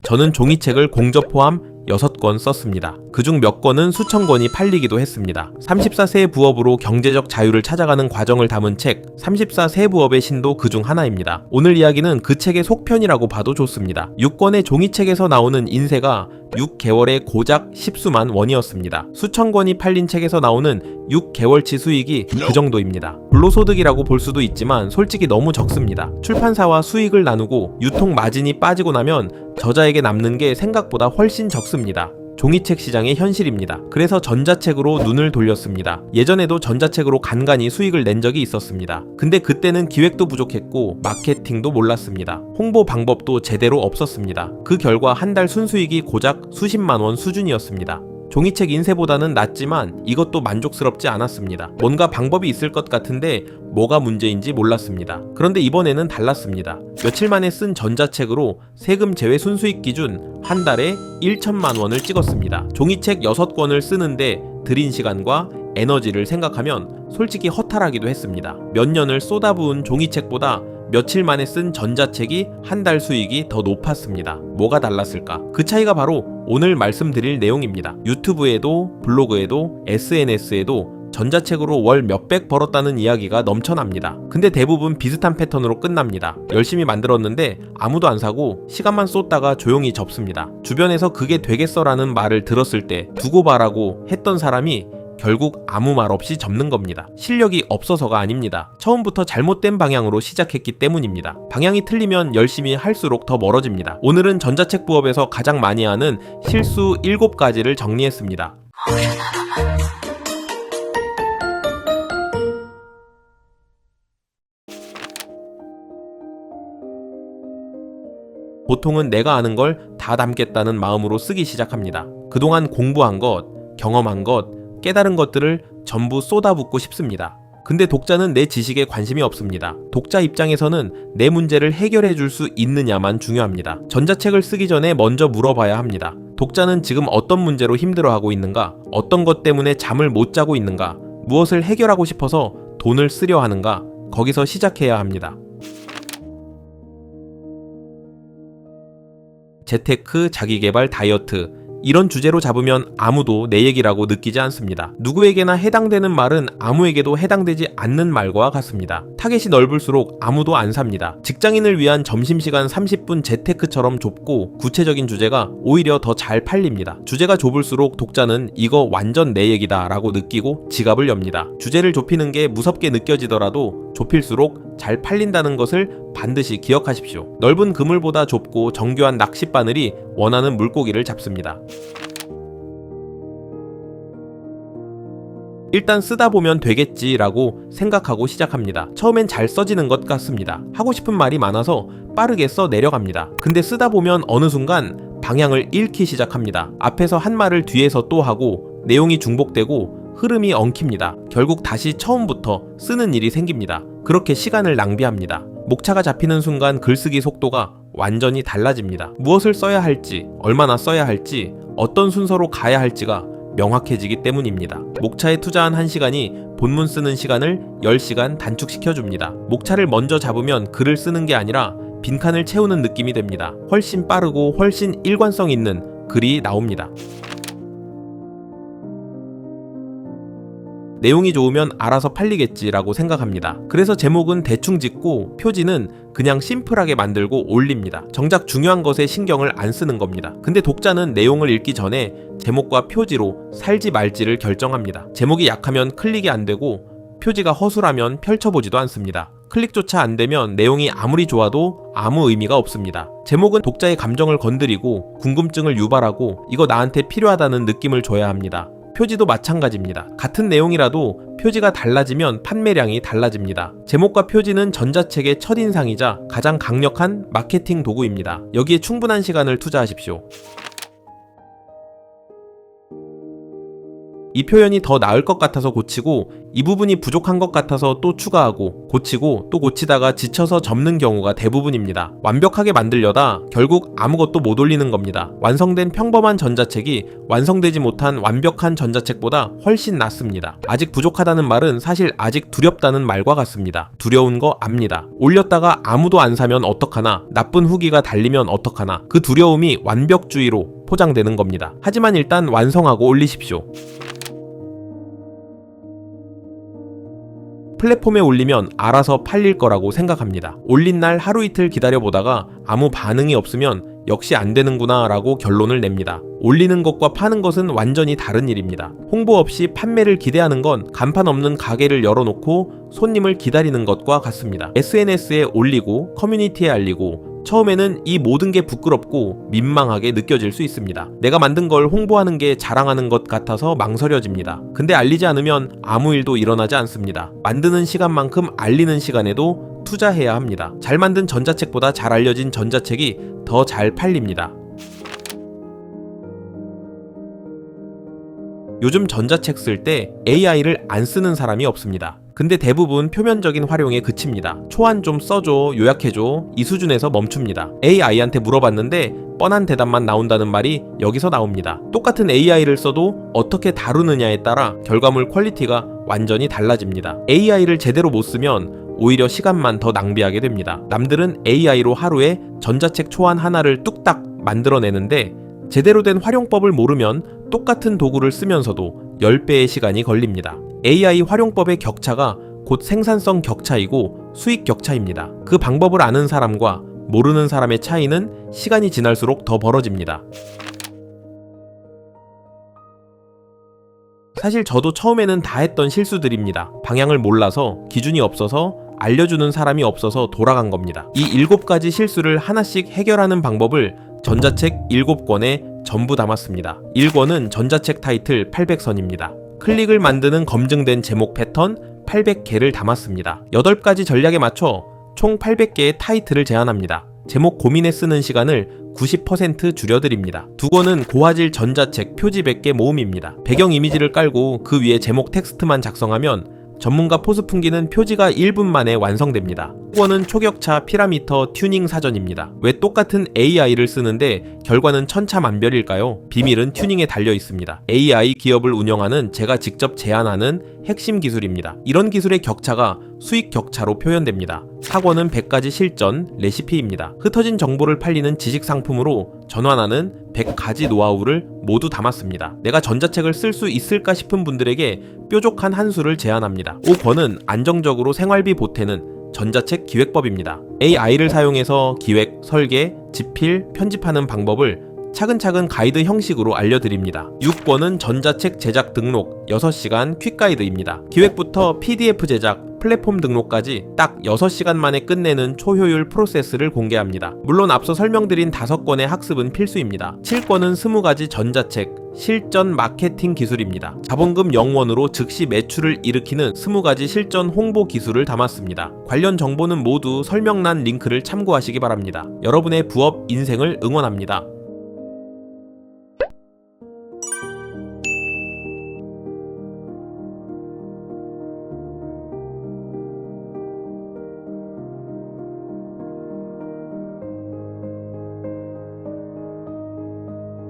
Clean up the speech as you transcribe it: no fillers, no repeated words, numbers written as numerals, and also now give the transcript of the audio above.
저는 종이책을 공저 포함 6권 썼습니다. 그중 몇 권은 수천 권이 팔리기도 했습니다. 34세의 부업으로 경제적 자유를 찾아가는 과정을 담은 책 34세 부업의 신도 그중 하나입니다. 오늘 이야기는 그 책의 속편이라고 봐도 좋습니다. 6권의 종이책에서 나오는 인세가 6개월에 고작 10수만 원이었습니다. 수천 권이 팔린 책에서 나오는 6개월치 수익이 그 정도입니다. 불로소득이라고 볼 수도 있지만 솔직히 너무 적습니다. 출판사와 수익을 나누고 유통 마진이 빠지고 나면 저자에게 남는 게 생각보다 훨씬 적습니다. 종이책 시장의 현실입니다. 그래서 전자책으로 눈을 돌렸습니다. 예전에도 전자책으로 간간히 수익을 낸 적이 있었습니다. 근데 그때는 기획도 부족했고 마케팅도 몰랐습니다. 홍보 방법도 제대로 없었습니다. 그 결과 한 달 순수익이 고작 수십만 원 수준이었습니다. 종이책 인쇄보다는 낫지만 이것도 만족스럽지 않았습니다. 뭔가 방법이 있을 것 같은데 뭐가 문제인지 몰랐습니다. 그런데 이번에는 달랐습니다. 며칠 만에 쓴 전자책으로 세금 제외 순수익 기준 한 달에 1천만 원을 찍었습니다. 종이책 6권을 쓰는데 들인 시간과 에너지를 생각하면 솔직히 허탈하기도 했습니다. 몇 년을 쏟아부은 종이책보다 며칠 만에 쓴 전자책이 한 달 수익이 더 높았습니다. 뭐가 달랐을까? 그 차이가 바로 오늘 말씀드릴 내용입니다. 유튜브에도 블로그에도 SNS에도 전자책으로 월 몇백 벌었다는 이야기가 넘쳐납니다. 근데 대부분 비슷한 패턴으로 끝납니다. 열심히 만들었는데 아무도 안 사고 시간만 쏟다가 조용히 접습니다. 주변에서 그게 되겠어라는 말을 들었을 때 두고 봐라고 했던 사람이 결국 아무 말 없이 접는 겁니다. 실력이 없어서가 아닙니다. 처음부터 잘못된 방향으로 시작했기 때문입니다. 방향이 틀리면 열심히 할수록 더 멀어집니다. 오늘은 전자책 부업에서 가장 많이 하는 실수 7가지를 정리했습니다. 보통은 내가 아는 걸 다 담겠다는 마음으로 쓰기 시작합니다. 그동안 공부한 것, 경험한 것, 깨달은 것들을 전부 쏟아붓고 싶습니다. 근데 독자는 내 지식에 관심이 없습니다. 독자 입장에서는 내 문제를 해결해 줄 수 있느냐만 중요합니다. 전자책을 쓰기 전에 먼저 물어봐야 합니다. 독자는 지금 어떤 문제로 힘들어하고 있는가? 어떤 것 때문에 잠을 못 자고 있는가? 무엇을 해결하고 싶어서 돈을 쓰려 하는가? 거기서 시작해야 합니다. 재테크, 자기개발, 다이어트 이런 주제로 잡으면 아무도 내 얘기라고 느끼지 않습니다. 누구에게나 해당되는 말은 아무에게도 해당되지 않는 말과 같습니다. 타겟이 넓을수록 아무도 안 삽니다. 직장인을 위한 점심시간 30분 재테크처럼 좁고 구체적인 주제가 오히려 더 잘 팔립니다. 주제가 좁을수록 독자는 이거 완전 내 얘기다 라고 느끼고 지갑을 엽니다. 주제를 좁히는 게 무섭게 느껴지더라도 좁힐수록 잘 팔린다는 것을 반드시 기억하십시오. 넓은 그물보다 좁고 정교한 낚싯바늘이 원하는 물고기를 잡습니다. 일단 쓰다 보면 되겠지라고 생각하고 시작합니다. 처음엔 잘 써지는 것 같습니다. 하고 싶은 말이 많아서 빠르게 써 내려갑니다. 근데 쓰다 보면 어느 순간 방향을 잃기 시작합니다. 앞에서 한 말을 뒤에서 또 하고 내용이 중복되고 흐름이 엉킵니다. 결국 다시 처음부터 쓰는 일이 생깁니다. 그렇게 시간을 낭비합니다. 목차가 잡히는 순간 글쓰기 속도가 완전히 달라집니다. 무엇을 써야 할지, 얼마나 써야 할지, 어떤 순서로 가야 할지가 명확해지기 때문입니다. 목차에 투자한 1시간이 본문 쓰는 시간을 10시간 단축시켜줍니다. 목차를 먼저 잡으면 글을 쓰는 게 아니라 빈칸을 채우는 느낌이 됩니다. 훨씬 빠르고 훨씬 일관성 있는 글이 나옵니다. 내용이 좋으면 알아서 팔리겠지라고 생각합니다. 그래서 제목은 대충 짓고 표지는 그냥 심플하게 만들고 올립니다. 정작 중요한 것에 신경을 안 쓰는 겁니다. 근데 독자는 내용을 읽기 전에 제목과 표지로 살지 말지를 결정합니다. 제목이 약하면 클릭이 안 되고 표지가 허술하면 펼쳐보지도 않습니다. 클릭조차 안 되면 내용이 아무리 좋아도 아무 의미가 없습니다. 제목은 독자의 감정을 건드리고 궁금증을 유발하고 이거 나한테 필요하다는 느낌을 줘야 합니다. 표지도 마찬가지입니다. 같은 내용이라도 표지가 달라지면 판매량이 달라집니다. 제목과 표지는 전자책의 첫인상이자 가장 강력한 마케팅 도구입니다. 여기에 충분한 시간을 투자하십시오. 이 표현이 더 나을 것 같아서 고치고 이 부분이 부족한 것 같아서 또 추가하고 고치고 또 고치다가 지쳐서 접는 경우가 대부분입니다. 완벽하게 만들려다 결국 아무것도 못 올리는 겁니다. 완성된 평범한 전자책이 완성되지 못한 완벽한 전자책보다 훨씬 낫습니다. 아직 부족하다는 말은 사실 아직 두렵다는 말과 같습니다. 두려운 거 압니다. 올렸다가 아무도 안 사면 어떡하나, 나쁜 후기가 달리면 어떡하나, 그 두려움이 완벽주의로 포장되는 겁니다. 하지만 일단 완성하고 올리십시오. 플랫폼에 올리면 알아서 팔릴 거라고 생각합니다. 올린 날 하루 이틀 기다려보다가 아무 반응이 없으면 역시 안 되는구나 라고 결론을 냅니다. 올리는 것과 파는 것은 완전히 다른 일입니다. 홍보 없이 판매를 기대하는 건 간판 없는 가게를 열어놓고 손님을 기다리는 것과 같습니다. SNS에 올리고 커뮤니티에 알리고 처음에는 이 모든 게 부끄럽고 민망하게 느껴질 수 있습니다. 내가 만든 걸 홍보하는 게 자랑하는 것 같아서 망설여집니다. 근데 알리지 않으면 아무 일도 일어나지 않습니다. 만드는 시간만큼 알리는 시간에도 투자해야 합니다. 잘 만든 전자책보다 잘 알려진 전자책이 더 잘 팔립니다. 요즘 전자책 쓸 때 AI를 안 쓰는 사람이 없습니다. 근데 대부분 표면적인 활용에 그칩니다. 초안 좀 써줘, 요약해줘, 이 수준에서 멈춥니다. AI한테 물어봤는데 뻔한 대답만 나온다는 말이 여기서 나옵니다. 똑같은 AI를 써도 어떻게 다루느냐에 따라 결과물 퀄리티가 완전히 달라집니다. AI를 제대로 못 쓰면 오히려 시간만 더 낭비하게 됩니다. 남들은 AI로 하루에 전자책 초안 하나를 뚝딱 만들어내는데 제대로 된 활용법을 모르면 똑같은 도구를 쓰면서도 10배의 시간이 걸립니다. AI 활용법의 격차가 곧 생산성 격차이고 수익 격차입니다. 그 방법을 아는 사람과 모르는 사람의 차이는 시간이 지날수록 더 벌어집니다. 사실 저도 처음에는 다 했던 실수들입니다. 방향을 몰라서, 기준이 없어서, 알려주는 사람이 없어서 돌아간 겁니다. 이 7가지 실수를 하나씩 해결하는 방법을 전자책 7권에 전부 담았습니다. 1권은 전자책 타이틀 800선입니다. 클릭을 만드는 검증된 제목 패턴 800개를 담았습니다. 8가지 전략에 맞춰 총 800개의 타이틀을 제안합니다. 제목 고민에 쓰는 시간을 90% 줄여드립니다. 2권은 고화질 전자책 표지 100개 모음입니다. 배경 이미지를 깔고 그 위에 제목 텍스트만 작성하면 전문가 포스 풍기는 표지가 1분 만에 완성됩니다. 3권은 초격차 피라미터 튜닝 사전입니다. 왜 똑같은 AI를 쓰는데 결과는 천차만별일까요? 비밀은 튜닝에 달려 있습니다. AI 기업을 운영하는 제가 직접 제안하는 핵심 기술입니다. 이런 기술의 격차가 수익 격차로 표현됩니다. 4권은 100가지 실전 레시피입니다. 흩어진 정보를 팔리는 지식 상품으로 전환하는 100가지 노하우를 모두 담았습니다. 내가 전자책을 쓸 수 있을까 싶은 분들에게 뾰족한 한 수를 제안합니다. 5권은 안정적으로 생활비 보태는 전자책 기획법입니다. AI를 사용해서 기획, 설계, 집필, 편집하는 방법을 차근차근 가이드 형식으로 알려드립니다. 6권은 전자책 제작 등록 6시간 퀵가이드입니다. 기획부터 PDF 제작, 플랫폼 등록까지 딱 6시간 만에 끝내는 초효율 프로세스를 공개합니다. 물론 앞서 설명드린 5권의 학습은 필수입니다. 7권은 20가지 전자책 실전 마케팅 기술입니다. 자본금 0원으로 즉시 매출을 일으키는 20가지 실전 홍보 기술을 담았습니다. 관련 정보는 모두 설명란 링크를 참고하시기 바랍니다. 여러분의 부업 인생을 응원합니다.